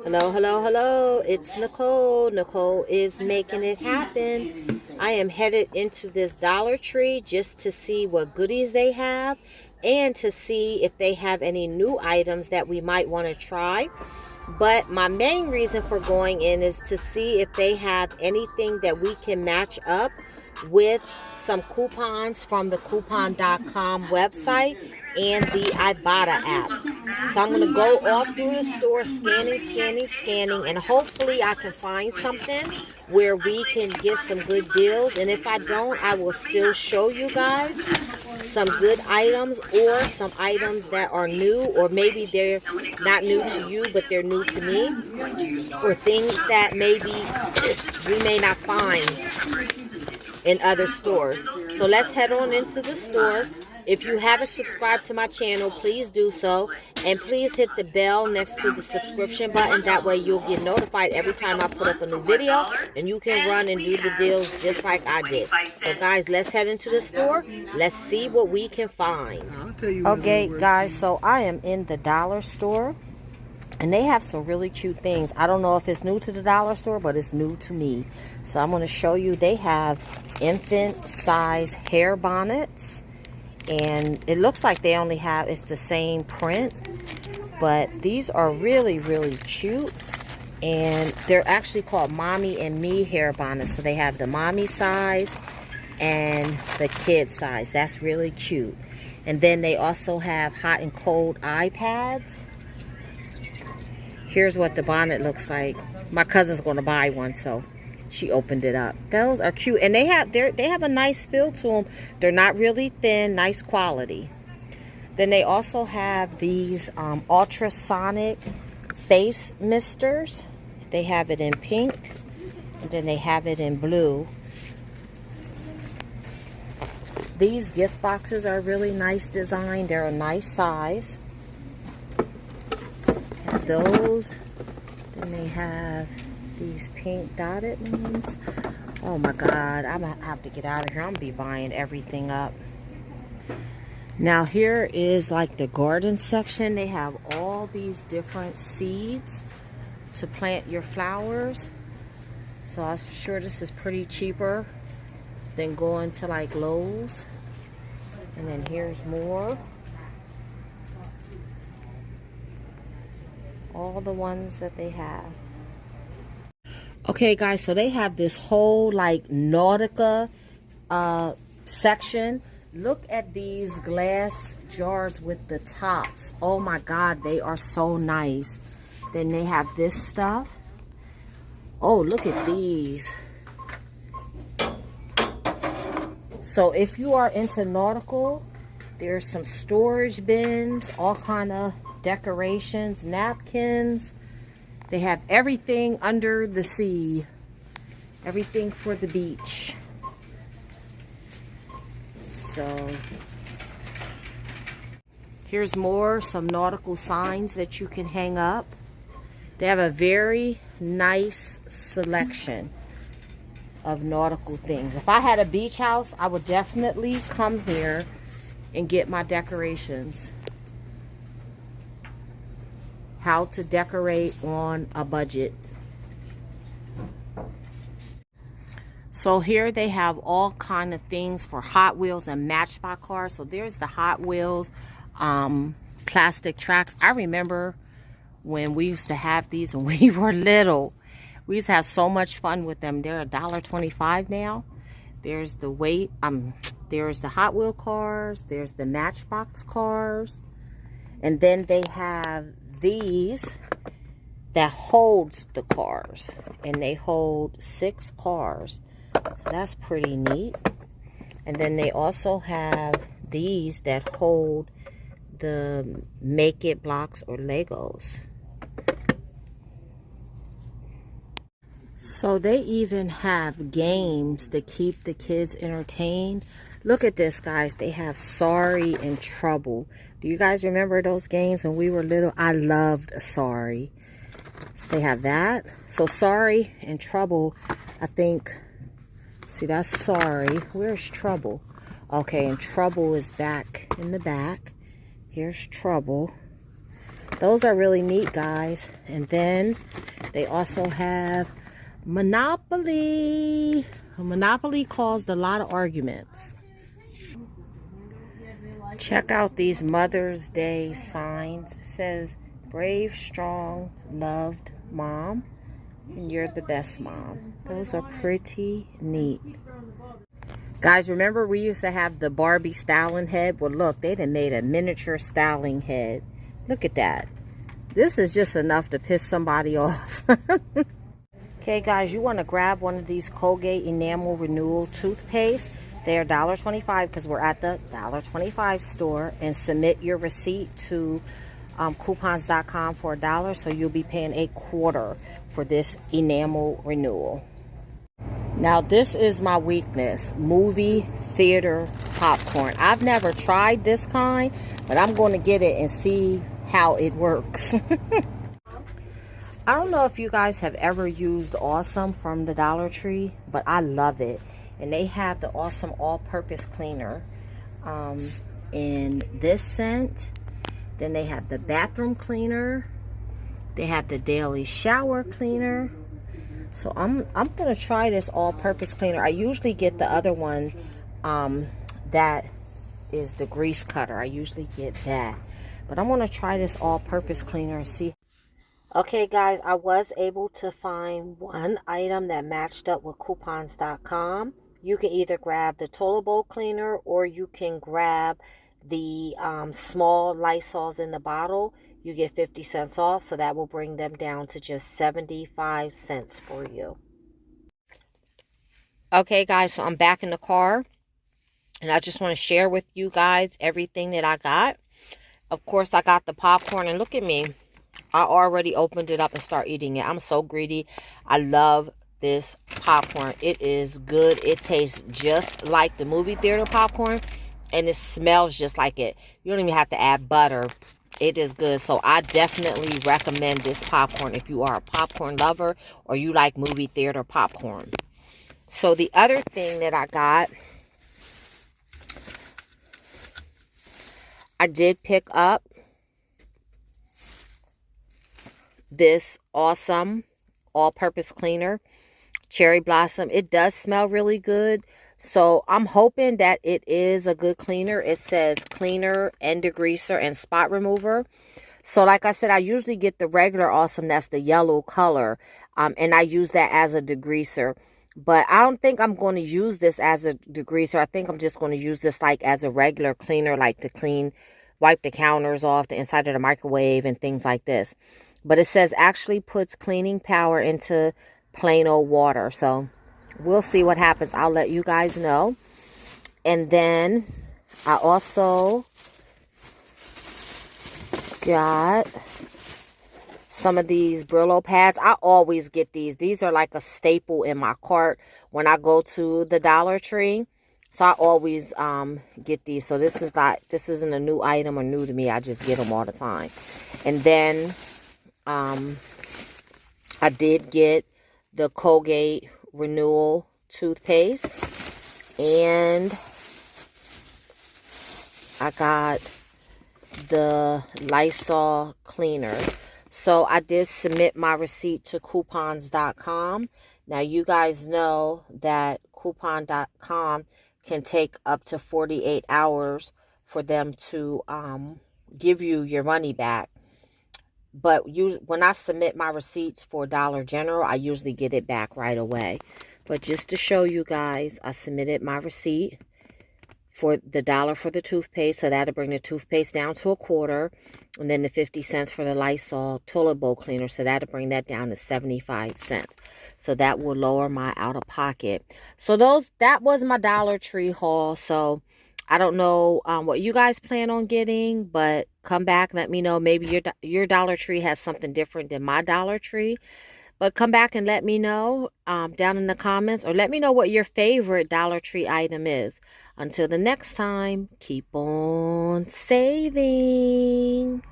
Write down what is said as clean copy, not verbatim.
Hello, hello, hello. It's Nicole. Nicole is making it happen. I am headed into this Dollar Tree just to see what goodies they have and to see if they have any new items that we might want to try. But my main reason for going in is to see if they have anything that we can match up with some coupons from the coupon.com website and the Ibotta app. So I'm going to go all through the store, scanning, and hopefully I can find something where we can get some good deals. And if I don't, I will still show you guys some good items or some items that are new, or maybe they're not new to you, but they're new to me, or things that maybe we may not find in other stores. So let's head on into the store. If you haven't subscribed to my channel, please do so, and please hit the bell next to the subscription button. That way you'll get notified every time I put up a new video, and you can run and do the deals just like I did. So guys, let's head into the store. Let's see what we can find. Okay guys, so I am in the dollar store, and they have some really cute things. I don't know if it's new to the dollar store, but it's new to me. So I'm going to show you. They have infant size hair bonnets. And it looks like they only have, it's the same print. But these are really, really cute. And they're actually called Mommy and Me hair bonnets. So they have the mommy size and the kid size. That's really cute. And then they also have hot and cold eye pads. Here's what the bonnet looks like. My cousin's going to buy one, so she opened it up. Those are cute, and they have a nice feel to them. They're not really thin, nice quality. Then they also have these ultrasonic face misters. They have it in pink, and then they have it in blue. These gift boxes are really nice design. They're a nice size. And those. Then they have these pink dotted ones. Oh my god, I'm gonna have to get out of here. I'm gonna be buying everything up. Now here is like the garden section. They have all these different seeds to plant your flowers. So I'm sure this is pretty cheaper than going to like Lowe's. And then here's more. All the ones that they have. Okay guys, so they have this whole like Nautica section. Look at these glass jars with the tops. Oh my god, they are so nice. Then they have this stuff. Oh, look at these. So if you are into nautical, there's some storage bins, all kind of decorations, napkins. They have everything under the sea. Everything for the beach. So here's more, some nautical signs that you can hang up. They have a very nice selection of nautical things. If I had a beach house, I would definitely come here and get my decorations. How to decorate on a budget. So here they have all kind of things for Hot Wheels and Matchbox cars. So there's the Hot Wheels plastic tracks. I remember when we used to have these when we were little. We used to have so much fun with them. They're $1.25 now. There's the there's the Hot Wheel cars. There's the Matchbox cars. And then they have these that holds the cars, and they hold 6 cars, so that's pretty neat. And then they also have these that hold the Make It blocks or Legos. So they even have games to keep the kids entertained. Look at this, guys. They have Sorry and Trouble. Do you guys remember those games when we were little? I loved Sorry. So they have that. So Sorry and Trouble, I think. See, that's Sorry. Where's Trouble? Okay, and Trouble is back in the back. Here's Trouble. Those are really neat, guys. And then they also have Monopoly. Monopoly caused a lot of arguments. Check out these Mother's Day signs. It says, brave, strong, loved mom, and you're the best mom. Those are pretty neat. Guys, remember we used to have the Barbie styling head? Well, look, they done made a miniature styling head. Look at that. This is just enough to piss somebody off. Okay, guys, you want to grab one of these Colgate Enamel Renewal toothpaste. They're $1.25 because we're at the $1.25 store. And submit your receipt to coupons.com for $1. So you'll be paying $0.25 for this enamel renewal. Now, this is my weakness. Movie theater popcorn. I've never tried this kind, but I'm going to get it and see how it works. I don't know if you guys have ever used Awesome from the Dollar Tree, but I love it. And they have the Awesome all-purpose cleaner in this scent. Then they have the bathroom cleaner. They have the daily shower cleaner. So I'm gonna try this all-purpose cleaner. I usually get the other one that is the grease cutter. I usually get that. But I'm gonna try this all-purpose cleaner and see. Okay, guys, I was able to find one item that matched up with coupons.com. You can either grab the toilet bowl cleaner or you can grab the small Lysols in the bottle. You get 50 cents off, so that will bring them down to just 75 cents for you. Okay, guys, so I'm back in the car, and I just want to share with you guys everything that I got. Of course, I got the popcorn, and look at me. I already opened it up and start eating it. I'm so greedy. I love this popcorn. It is good. It tastes just like the movie theater popcorn, and it smells just like it. You don't even have to add butter. It is good. So I definitely recommend this popcorn if you are a popcorn lover or you like movie theater popcorn. So the other thing that I got, I did pick up this Awesome all-purpose cleaner, Cherry Blossom. It does smell really good. So I'm hoping that it is a good cleaner. It says cleaner and degreaser and spot remover. So like I said, I usually get the regular Awesome, that's the yellow color. And I use that as a degreaser. But I don't think I'm going to use this as a degreaser. I think I'm just going to use this like as a regular cleaner, like to wipe the counters off, the inside of the microwave and things like this. But it says actually puts cleaning power into plain old water. So we'll see what happens. I'll let you guys know. And then I also got some of these Brillo pads. I always get these. These are like a staple in my cart when I go to the Dollar Tree. So I always get these. So this isn't a new item or new to me. I just get them all the time. And then I did get the Colgate Renewal toothpaste, and I got the Lysol cleaner. So I did submit my receipt to coupons.com. Now you guys know that coupon.com can take up to 48 hours for them to give you your money back. But when I submit my receipts for Dollar General, I usually get it back right away. But just to show you guys, I submitted my receipt for the $1 for the toothpaste. So that'll bring the toothpaste down to $0.25. And then the 50 cents for the Lysol toilet bowl cleaner. So that'll bring that down to 75 cents. So that will lower my out-of-pocket. So that was my Dollar Tree haul. So I don't know what you guys plan on getting, but come back. Let me know. Maybe your Dollar Tree has something different than my Dollar Tree. But come back and let me know down in the comments, or let me know what your favorite Dollar Tree item is. Until the next time, keep on saving.